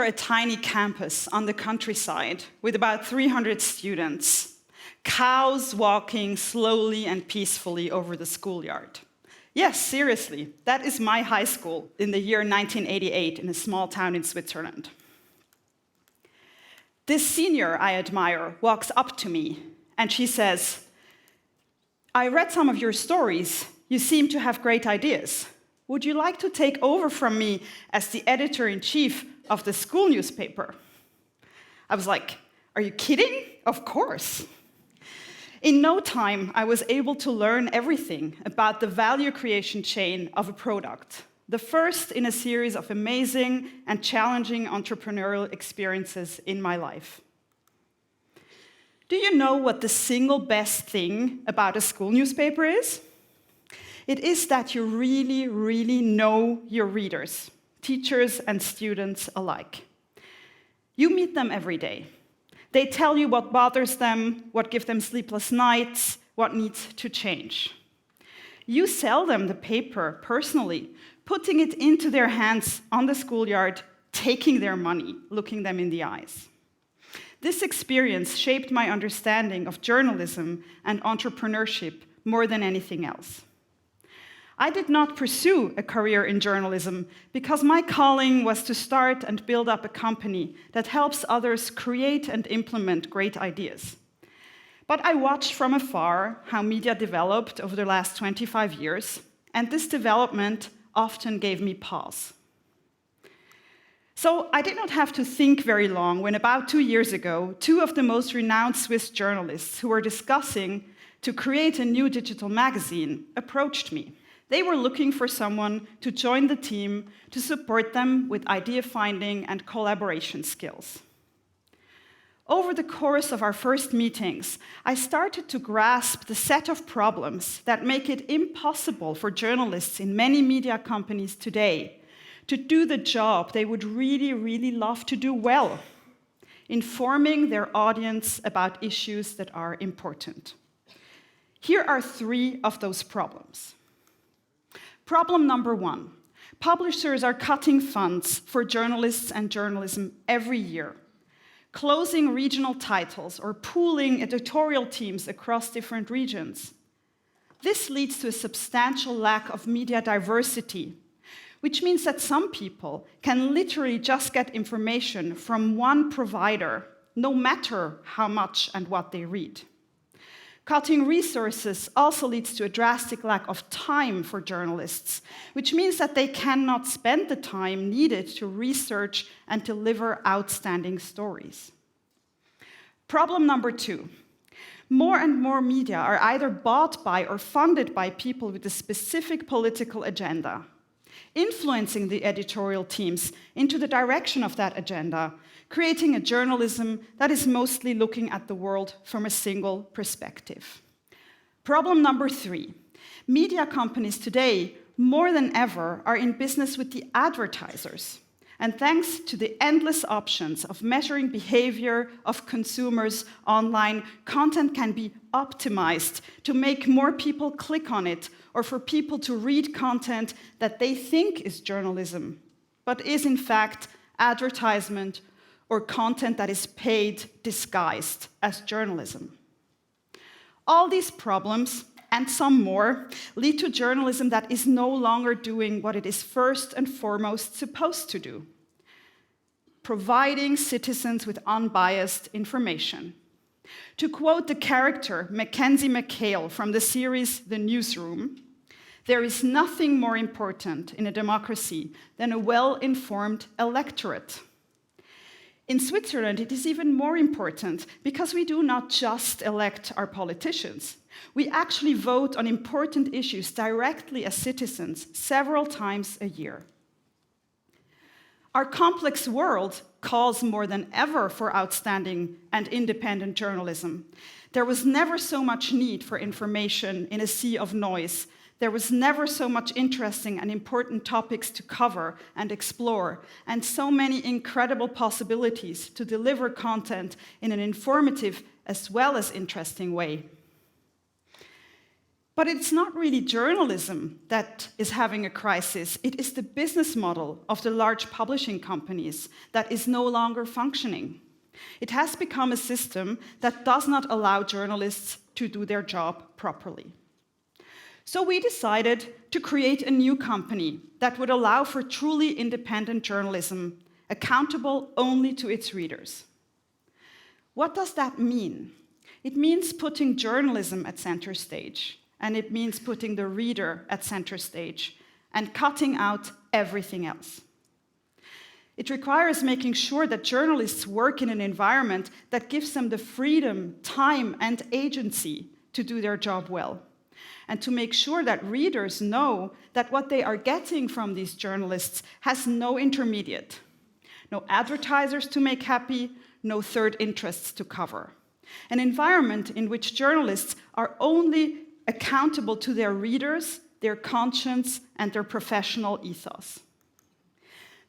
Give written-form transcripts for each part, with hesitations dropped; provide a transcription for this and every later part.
a tiny campus on the countryside with about 300 students, cows walking slowly and peacefully over the schoolyard. Yes, seriously, that is my high school in the year 1988 in a small town in Switzerland. This senior I admire walks up to me and she says, "I read some of your stories. You seem to have great ideas. Would you like to take over from me as the editor-in-chief of the school newspaper?" I was like, "Are you kidding? Of course." In no time, I was able to learn everything about the value creation chain of a product, the first in a series of amazing and challenging entrepreneurial experiences in my life. Do you know what the single best thing about a school newspaper is? It is that you really, really know your readers, teachers and students alike. You meet them every day. They tell you what bothers them, what gives them sleepless nights, what needs to change. You sell them the paper personally, putting it into their hands on the schoolyard, taking their money, looking them in the eyes. This experience shaped my understanding of journalism and entrepreneurship more than anything else. I did not pursue a career in journalism because my calling was to start and build up a company that helps others create and implement great ideas. But I watched from afar how media developed over the last 25 years, and this development often gave me pause. So I did not have to think very long when about 2 years ago, two of the most renowned Swiss journalists who were discussing to create a new digital magazine approached me. They were looking for someone to join the team to support them with idea finding and collaboration skills. Over the course of our first meetings, I started to grasp the set of problems that make it impossible for journalists in many media companies today to do the job they would really, really love to do well, informing their audience about issues that are important. Here are 3 of those problems. Problem number 1, publishers are cutting funds for journalists and journalism every year, closing regional titles or pooling editorial teams across different regions. This leads to a substantial lack of media diversity, which means that some people can literally just get information from one provider, no matter how much and what they read. Cutting resources also leads to a drastic lack of time for journalists, which means that they cannot spend the time needed to research and deliver outstanding stories. Problem number 2. More and more media are either bought by or funded by people with a specific political agenda, influencing the editorial teams into the direction of that agenda, creating a journalism that is mostly looking at the world from a single perspective. Problem number 3. Media companies today, more than ever, are in business with the advertisers. And thanks to the endless options of measuring behavior of consumers online, content can be optimized to make more people click on it or for people to read content that they think is journalism, but is in fact advertisement or content that is paid disguised as journalism. All these problems, and some more, lead to journalism that is no longer doing what it is first and foremost supposed to do: providing citizens with unbiased information. To quote the character Mackenzie McHale from the series The Newsroom, "There is nothing more important in a democracy than a well-informed electorate." In Switzerland, it is even more important because we do not just elect our politicians. We actually vote on important issues directly as citizens several times a year. Our complex world calls more than ever for outstanding and independent journalism. There was never so much need for information in a sea of noise. There was never so much interesting and important topics to cover and explore, and so many incredible possibilities to deliver content in an informative as well as interesting way. But it's not really journalism that is having a crisis. It is the business model of the large publishing companies that is no longer functioning. It has become a system that does not allow journalists to do their job properly. So we decided to create a new company that would allow for truly independent journalism, accountable only to its readers. What does that mean? It means putting journalism at center stage, and it means putting the reader at center stage and cutting out everything else. It requires making sure that journalists work in an environment that gives them the freedom, time, and agency to do their job well, and to make sure that readers know that what they are getting from these journalists has no intermediate, no advertisers to make happy, no third interests to cover. An environment in which journalists are only accountable to their readers, their conscience, and their professional ethos.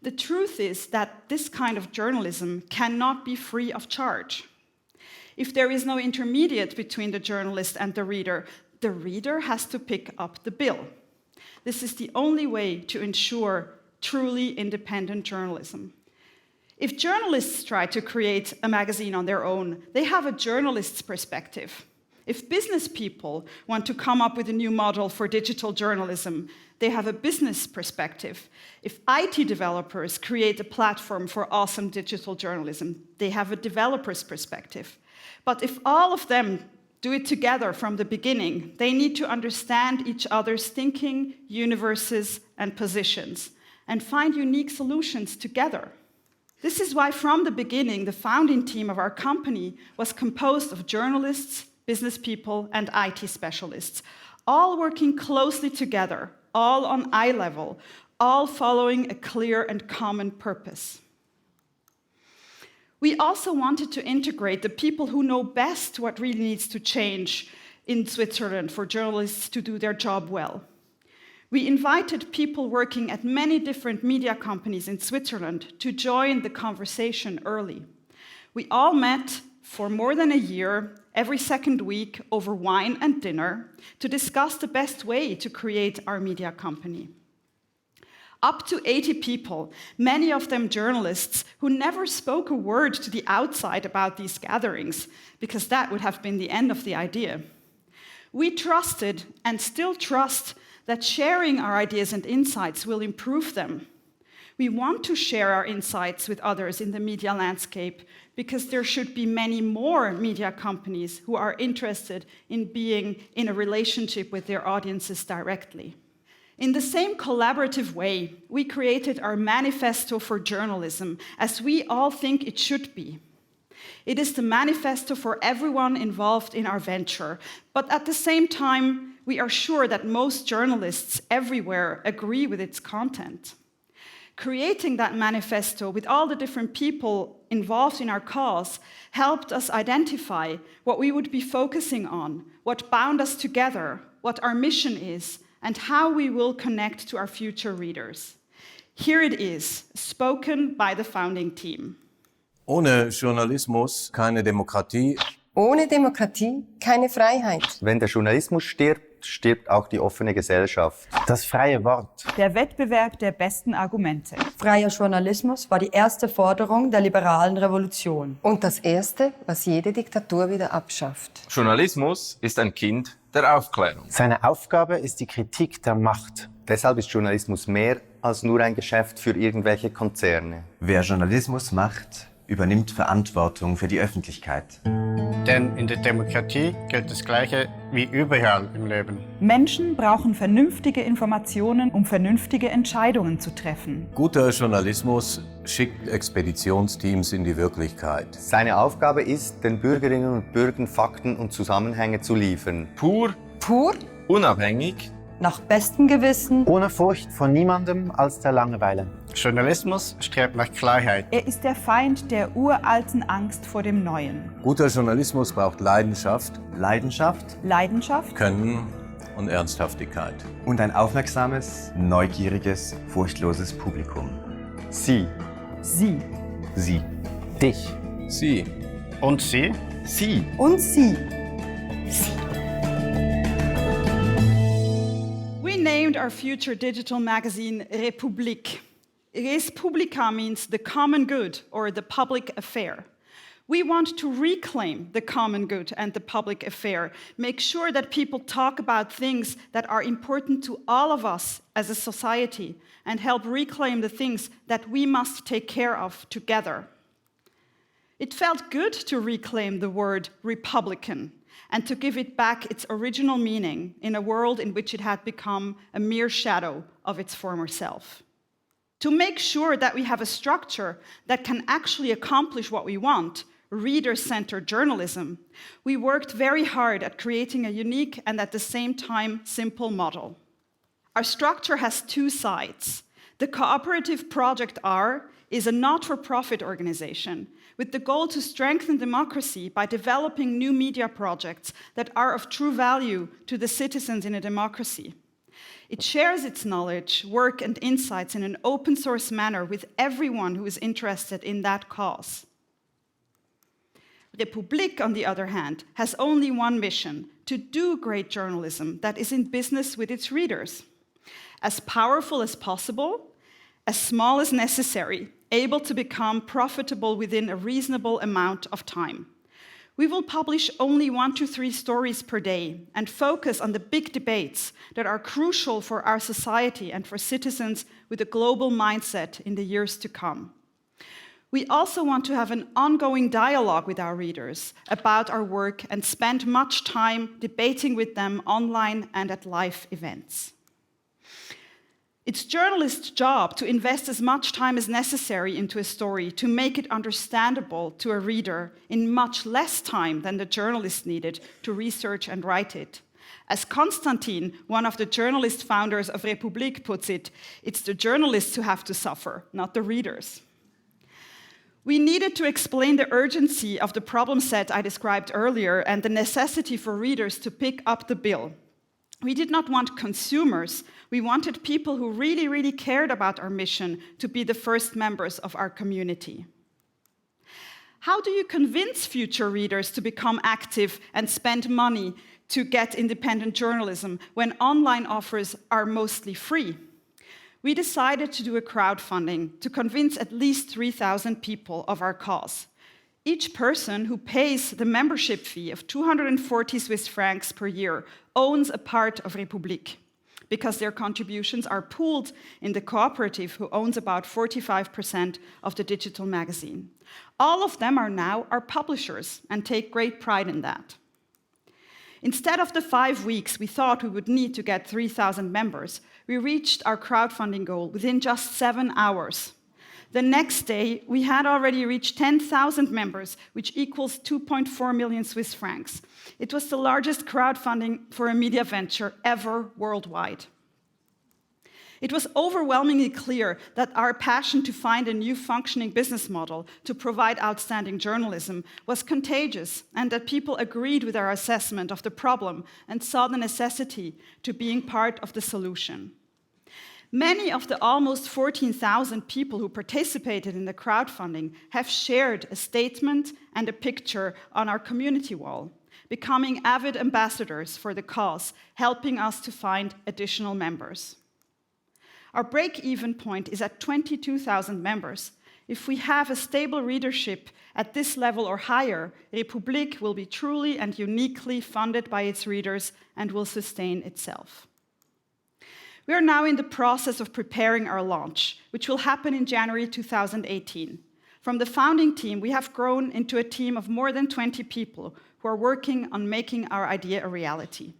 The truth is that this kind of journalism cannot be free of charge. If there is no intermediate between the journalist and the reader has to pick up the bill. This is the only way to ensure truly independent journalism. If journalists try to create a magazine on their own, they have a journalist's perspective. If business people want to come up with a new model for digital journalism, they have a business perspective. If IT developers create a platform for awesome digital journalism, they have a developer's perspective. But if all of them do it together from the beginning, they need to understand each other's thinking, universes, and positions, and find unique solutions together. This is why from the beginning, the founding team of our company was composed of journalists, business people, and IT specialists, all working closely together, all on eye level, all following a clear and common purpose. We also wanted to integrate the people who know best what really needs to change in Switzerland for journalists to do their job well. We invited people working at many different media companies in Switzerland to join the conversation early. We all met for more than a year, every second week, over wine and dinner, to discuss the best way to create our media company. Up to 80 people, many of them journalists, who never spoke a word to the outside about these gatherings, because that would have been the end of the idea. We trusted, and still trust, that sharing our ideas and insights will improve them. We want to share our insights with others in the media landscape because there should be many more media companies who are interested in being in a relationship with their audiences directly. In the same collaborative way, we created our manifesto for journalism, as we all think it should be. It is the manifesto for everyone involved in our venture, but at the same time, we are sure that most journalists everywhere agree with its content. Creating that manifesto with all the different people involved in our cause helped us identify what we would be focusing on, what bound us together, what our mission is, and how we will connect to our future readers. Here it is, spoken by the founding team. Ohne Journalismus keine Demokratie. Ohne Demokratie keine Freiheit. Wenn der Journalismus stirbt, stirbt auch die offene Gesellschaft. Das freie Wort. Der Wettbewerb der besten Argumente. Freier Journalismus war die erste Forderung der liberalen Revolution. Und das Erste, was jede Diktatur wieder abschafft. Journalismus ist ein Kind der Aufklärung. Seine Aufgabe ist die Kritik der Macht. Deshalb ist Journalismus mehr als nur ein Geschäft für irgendwelche Konzerne. Wer Journalismus macht, übernimmt Verantwortung für die Öffentlichkeit. Denn in der Demokratie gilt das Gleiche wie überall im Leben. Menschen brauchen vernünftige Informationen, um vernünftige Entscheidungen zu treffen. Guter Journalismus schickt Expeditionsteams in die Wirklichkeit. Seine Aufgabe ist, den Bürgerinnen und Bürgern Fakten und Zusammenhänge zu liefern. Pur, unabhängig, nach bestem Gewissen, ohne Furcht vor niemandem als der Langeweile. Journalismus strebt nach Klarheit. Er ist der Feind der uralten Angst vor dem Neuen. Guter Journalismus braucht Leidenschaft, Leidenschaft, Können und Ernsthaftigkeit. Und ein aufmerksames, neugieriges, furchtloses Publikum. Sie. Dich. Sie. Und Sie? Sie. und sie. our future digital magazine Republik. Res publica means the common good or the public affair. We want to reclaim the common good and the public affair, make sure that people talk about things that are important to all of us as a society, and help reclaim the things that we must take care of together. It felt good to reclaim the word Republican and to give it back its original meaning in a world in which it had become a mere shadow of its former self. To make sure that we have a structure that can actually accomplish what we want, reader-centered journalism, we worked very hard at creating a unique and at the same time simple model. Our structure has two sides. The cooperative Project R is a not-for-profit organization with the goal to strengthen democracy by developing new media projects that are of true value to the citizens in a democracy. It shares its knowledge, work, and insights in an open-source manner with everyone who is interested in that cause. Republik, on the other hand, has only one mission: to do great journalism that is in business with its readers. As powerful as possible, as small as necessary, able to become profitable within a reasonable amount of time. We will publish only 1 to 3 stories per day and focus on the big debates that are crucial for our society and for citizens with a global mindset in the years to come. We also want to have an ongoing dialogue with our readers about our work and spend much time debating with them online and at live events. It's journalists' job to invest as much time as necessary into a story to make it understandable to a reader in much less time than the journalist needed to research and write it. As Konstantin, one of the journalist founders of Republik, puts it, it's the journalists who have to suffer, not the readers. We needed to explain the urgency of the problem set I described earlier and the necessity for readers to pick up the bill. We did not want consumers, we wanted people who really cared about our mission to be the first members of our community. How do you convince future readers to become active and spend money to get independent journalism when online offers are mostly free? We decided to do a crowdfunding to convince at least 3,000 people of our cause. Each person who pays the membership fee of 240 Swiss francs per year owns a part of Republik, because their contributions are pooled in the cooperative, who owns about 45% of the digital magazine. All of them are now our publishers and take great pride in that. Instead of the 5 weeks we thought we would need to get 3,000 members, we reached our crowdfunding goal within just 7 hours. The next day, we had already reached 10,000 members, which equals 2.4 million Swiss francs. It was the largest crowdfunding for a media venture ever worldwide. It was overwhelmingly clear that our passion to find a new functioning business model to provide outstanding journalism was contagious, and that people agreed with our assessment of the problem and saw the necessity to being part of the solution. Many of the almost 14,000 people who participated in the crowdfunding have shared a statement and a picture on our community wall, becoming avid ambassadors for the cause, helping us to find additional members. Our break-even point is at 22,000 members. If we have a stable readership at this level or higher, Republik will be truly and uniquely funded by its readers and will sustain itself. We are now in the process of preparing our launch, which will happen in January 2018. From the founding team, we have grown into a team of more than 20 people who are working on making our idea a reality.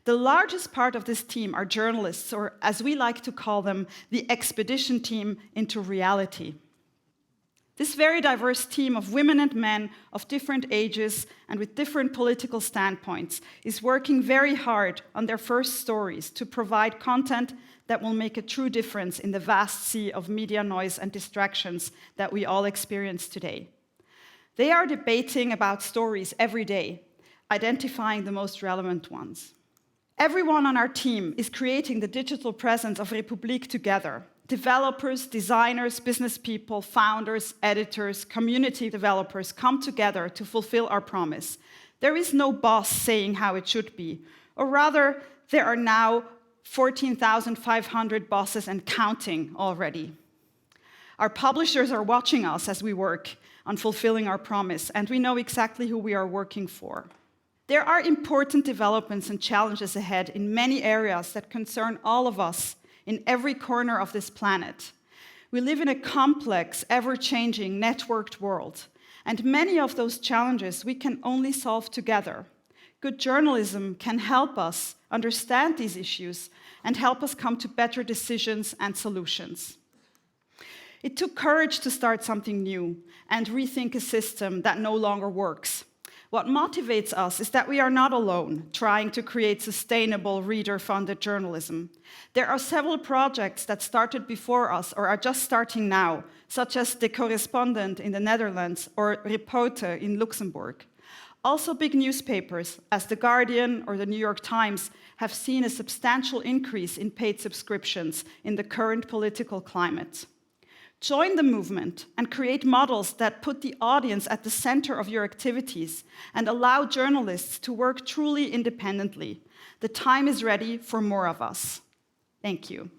The largest part of this team are journalists, or as we like to call them, the expedition team into reality. This very diverse team of women and men of different ages and with different political standpoints is working very hard on their first stories to provide content that will make a true difference in the vast sea of media noise and distractions that we all experience today. They are debating about stories every day, identifying the most relevant ones. Everyone on our team is creating the digital presence of Republik together. Developers, designers, business people, founders, editors, community developers come together to fulfill our promise. There is no boss saying how it should be, or rather, there are now 14,500 bosses and counting already. Our publishers are watching us as we work on fulfilling our promise, and we know exactly who we are working for. There are important developments and challenges ahead in many areas that concern all of us in every corner of this planet. We live in a complex, ever-changing, networked world, and many of those challenges we can only solve together. Good journalism can help us understand these issues and help us come to better decisions and solutions. It took courage to start something new and rethink a system that no longer works. What motivates us is that we are not alone trying to create sustainable reader-funded journalism. There are several projects that started before us or are just starting now, such as The Correspondent in the Netherlands or Reporter in Luxembourg. Also, big newspapers, as The Guardian or The New York Times, have seen a substantial increase in paid subscriptions in the current political climate. Join the movement and create models that put the audience at the center of your activities and allow journalists to work truly independently. The time is ready for more of us. Thank you.